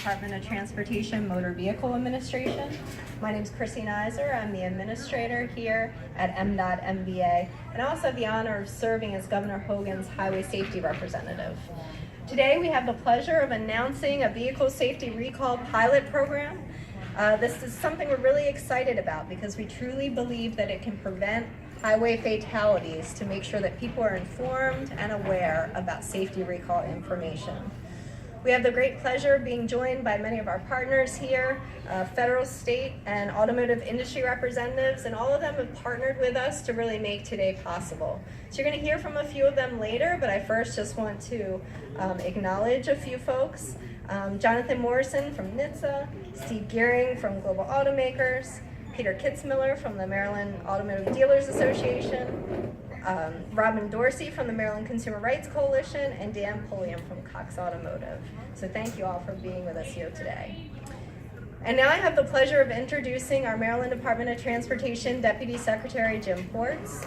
Department of Transportation Motor Vehicle Administration. My name is Chrissy Nizer. I'm the administrator here at MDOT MVA, and I also have the honor of serving as Governor Hogan's highway safety representative. Today we have the pleasure of announcing a vehicle safety recall pilot program. This is something we're really excited about because we truly believe that it can prevent highway fatalities to make sure that people are informed and aware about safety recall information. We have the great pleasure of being joined by many of our partners here, federal, state, and automotive industry representatives, and all of them have partnered with us to really make today possible. So you're going to hear from a few of them later, but I first just want to acknowledge a few folks. Jonathan Morrison from NHTSA, Steve Gearing from Global Automakers, Peter Kitzmiller from the Maryland Automotive Dealers Association, Robin Dorsey from the Maryland Consumer Rights Coalition, and Dan Pulliam from Cox Automotive. So thank you all for being with us here today. And now I have the pleasure of introducing our Maryland Department of Transportation Deputy Secretary Jim Ports.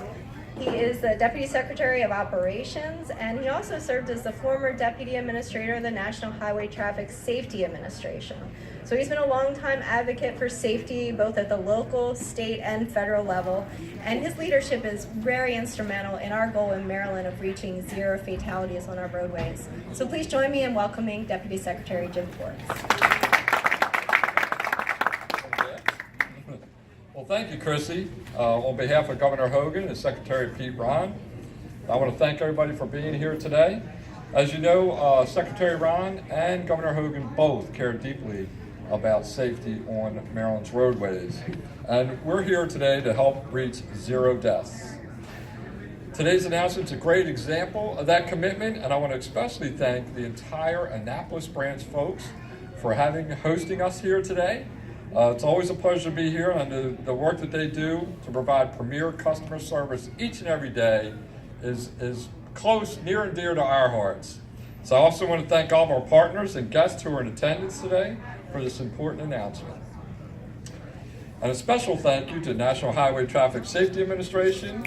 He is the Deputy Secretary of Operations, and he also served as the former Deputy Administrator of the National Highway Traffic Safety Administration. So he's been a longtime advocate for safety, both at the local, state, and federal level, and his leadership is very instrumental in our goal in Maryland of reaching zero fatalities on our roadways. So please join me in welcoming Deputy Secretary Jim Ports. Well, thank you, Chrissy. On behalf of Governor Hogan and Secretary Pete Rahn, I want to thank everybody for being here today. As you know, Secretary Rahn and Governor Hogan both care deeply about safety on Maryland's roadways. And we're here today to help reach zero deaths. Today's announcement is a great example of that commitment, and I want to especially thank the entire Annapolis branch folks for hosting us here today. It's always a pleasure to be here, and the work that they do to provide premier customer service each and every day is close, near and dear to our hearts. So I also want to thank all of our partners and guests who are in attendance today for this important announcement. And a special thank you to National Highway Traffic Safety Administration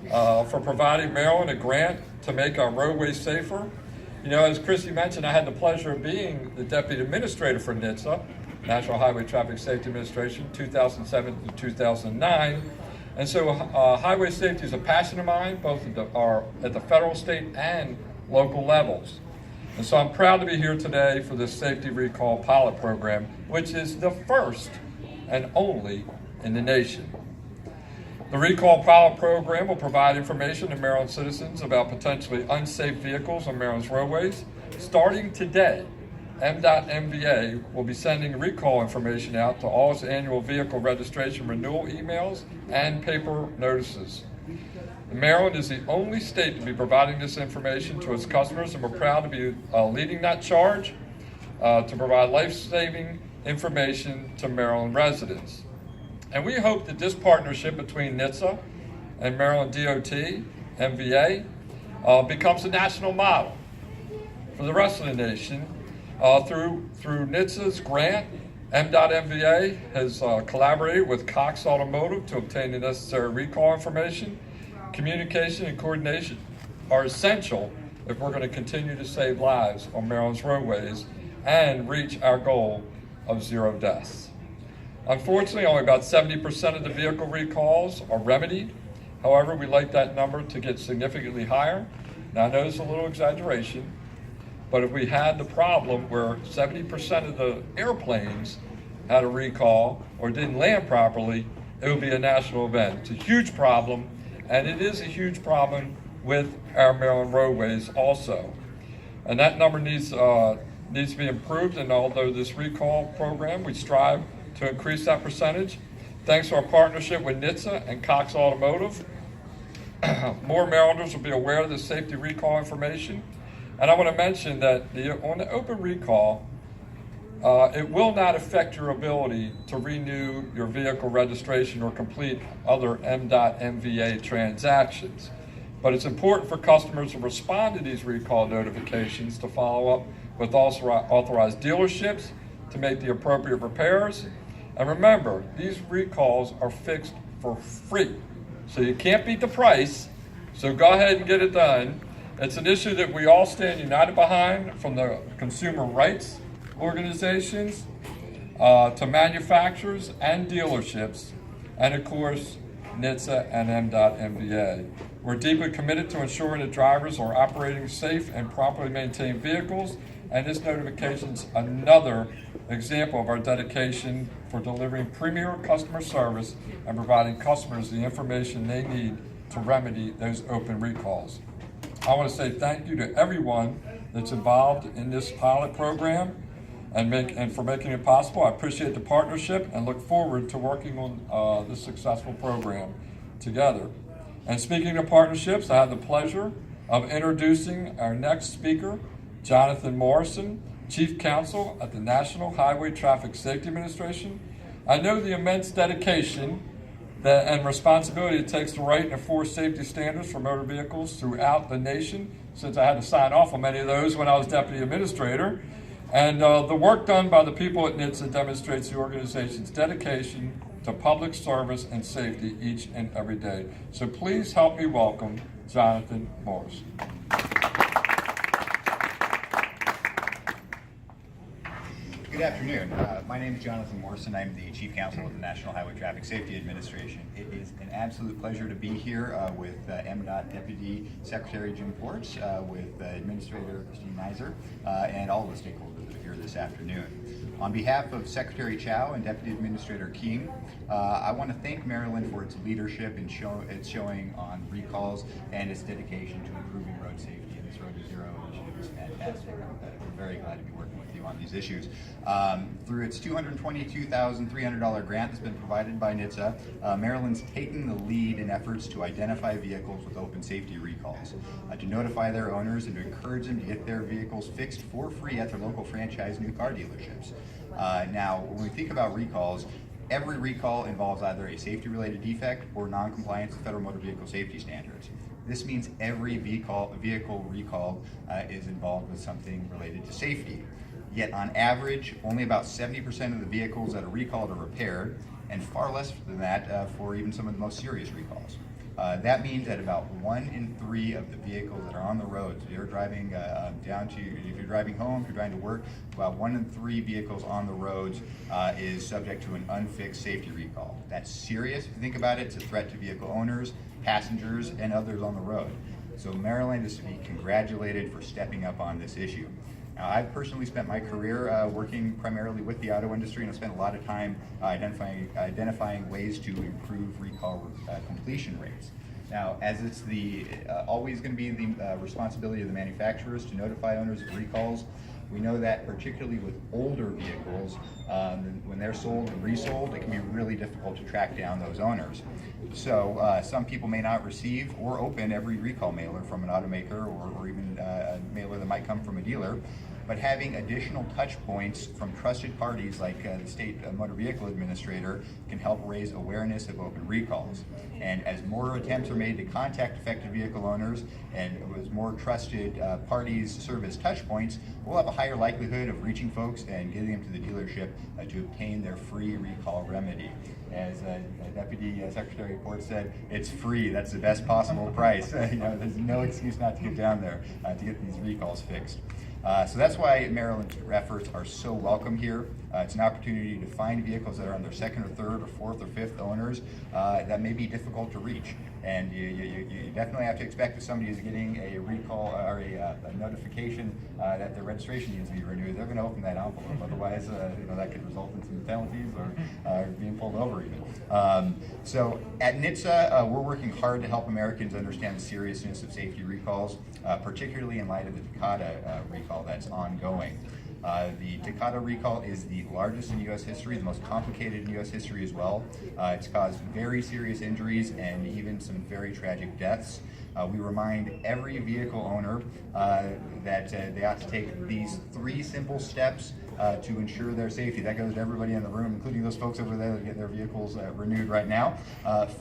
for providing Maryland a grant to make our roadways safer. You know, as Chrissy mentioned, I had the pleasure of being the Deputy Administrator for NHTSA, National Highway Traffic Safety Administration, 2007 to 2009. And so highway safety is a passion of mine, both at the federal, state, and local levels. And so I'm proud to be here today for this Safety Recall Pilot Program, which is the first and only in the nation. The Recall Pilot Program will provide information to Maryland citizens about potentially unsafe vehicles on Maryland's roadways. Starting today, MDOT MVA will be sending recall information out to all its annual vehicle registration renewal emails and paper notices. Maryland is the only state to be providing this information to its customers, and we're proud to be leading that charge to provide life-saving information to Maryland residents. And we hope that this partnership between NHTSA and Maryland DOT, MVA, becomes a national model for the rest of the nation. Through NHTSA's grant, MDOT MVA has collaborated with Cox Automotive to obtain the necessary recall information. Communication and coordination are essential if we're going to continue to save lives on Maryland's roadways and reach our goal of zero deaths. Unfortunately, only about 70% of the vehicle recalls are remedied. However, we'd like that number to get significantly higher. Now, I know it's a little exaggeration, but if we had the problem where 70% of the airplanes had a recall or didn't land properly, it would be a national event. It's a huge problem, and it is a huge problem with our Maryland roadways also. And that number needs to be improved, and although this recall program, we strive to increase that percentage. Thanks to our partnership with NHTSA and Cox Automotive, more Marylanders will be aware of the safety recall information. And I want to mention that on the open recall, it will not affect your ability to renew your vehicle registration or complete other MDOT MVA transactions. But it's important for customers to respond to these recall notifications, to follow up with authorized dealerships to make the appropriate repairs. And remember, these recalls are fixed for free. So you can't beat the price, so go ahead and get it done. It's an issue that we all stand united behind, from the consumer rights organizations, to manufacturers and dealerships, and of course, NHTSA and M.MBA. We're deeply committed to ensuring that drivers are operating safe and properly maintained vehicles, and this notification is another example of our dedication for delivering premier customer service and providing customers the information they need to remedy those open recalls. I want to say thank you to everyone that's involved in this pilot program and for making it possible. I appreciate the partnership and look forward to working on this successful program together. And speaking of partnerships, I have the pleasure of introducing our next speaker, Jonathan Morrison, Chief Counsel at the National Highway Traffic Safety Administration. I know the immense dedication and responsibility it takes to write and enforce safety standards for motor vehicles throughout the nation, since I had to sign off on many of those when I was Deputy Administrator. And the work done by the people at NHTSA demonstrates the organization's dedication to public service and safety each and every day. So please help me welcome Jonathan Morrison. Good afternoon. My name is Jonathan Morrison. I'm the Chief Counsel of the National Highway Traffic Safety Administration. It is an absolute pleasure to be here with MDOT Deputy Secretary Jim Ports, with Administrator Christine Neiser, and all of the stakeholders that are here this afternoon. On behalf of Secretary Chow and Deputy Administrator King, I want to thank Maryland for its leadership in its showing on recalls and its dedication to improving road safety. And this Road to Zero initiative is fantastic. We're very glad to be working with you on these issues. Through its $222,300 grant that's been provided by NHTSA, Maryland's taking the lead in efforts to identify vehicles with open safety recalls, to notify their owners and to encourage them to get their vehicles fixed for free at their local franchise new car dealerships. Now, when we think about recalls, every recall involves either a safety-related defect or non-compliance with federal motor vehicle safety standards. This means every vehicle recalled is involved with something related to safety. Yet on average, only about 70% of the vehicles that are recalled are repaired, and far less than that for even some of the most serious recalls. That means that about 1 in 3 of the vehicles that are on the roads, if you're driving if you're driving home, if you're driving to work, about 1 in 3 vehicles on the roads is subject to an unfixed safety recall. That's serious. If you think about it, it's a threat to vehicle owners, passengers, and others on the road. So Maryland is to be congratulated for stepping up on this issue. Now, I've personally spent my career working primarily with the auto industry, and I've spent a lot of time identifying ways to improve recall completion rates. Now, as it's always going to be the responsibility of the manufacturers to notify owners of recalls, we know that particularly with older vehicles, when they're sold and resold, it can be really difficult to track down those owners. So some people may not receive or open every recall mailer from an automaker or even a mailer that might come from a dealer. But having additional touch points from trusted parties like the State Motor Vehicle Administrator can help raise awareness of open recalls. And as more attempts are made to contact affected vehicle owners and as more trusted parties serve as touch points, we'll have a higher likelihood of reaching folks and getting them to the dealership to obtain their free recall remedy. As Deputy Secretary Ports said, it's free. That's the best possible price. There's no excuse not to get down there to get these recalls fixed. So that's why Maryland's efforts are so welcome here. It's an opportunity to find vehicles that are on their second or third or fourth or fifth owners that may be difficult to reach. And you definitely have to expect if somebody is getting a recall or a notification that their registration needs to be renewed, they're going to open that envelope. Otherwise, that could result in some penalties or being pulled over even. So at NHTSA, we're working hard to help Americans understand the seriousness of safety recalls, particularly in light of the Takata recall that's ongoing. The Takata recall is the largest in U.S. history, the most complicated in U.S. history as well. It's caused very serious injuries and even some very tragic deaths. We remind every vehicle owner that they ought to take these 3 simple steps to ensure their safety. That goes to everybody in the room, including those folks over there that get their vehicles renewed right now.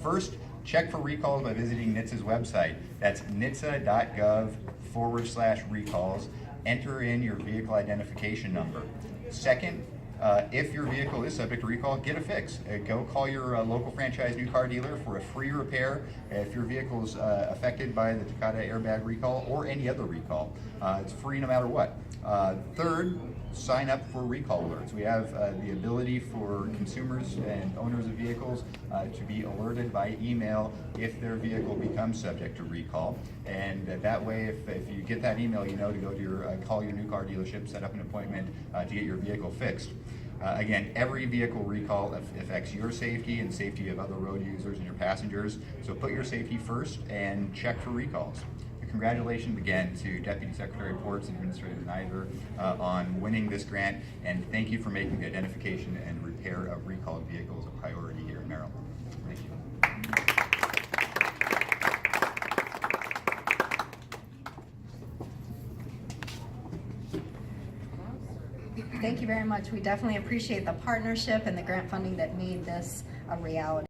First, check for recalls by visiting NHTSA's website. That's NHTSA.gov/recalls. Enter in your vehicle identification number. Second, if your vehicle is subject to recall, get a fix. Go call your local franchise new car dealer for a free repair if your vehicle is affected by the Takata airbag recall or any other recall. It's free no matter what. Third, sign up for recall alerts. We have the ability for consumers and owners of vehicles to be alerted by email if their vehicle becomes subject to recall. And that way, if you get that email, you know to go to your call your new car dealership, set up an appointment to get your vehicle fixed. Again, every vehicle recall affects your safety and safety of other road users and your passengers. So put your safety first and check for recalls. Congratulations again to Deputy Secretary Ports and Administrator Nizer on winning this grant, and thank you for making the identification and repair of recalled vehicles a priority here in Maryland. Thank you. Thank you very much. We definitely appreciate the partnership and the grant funding that made this a reality.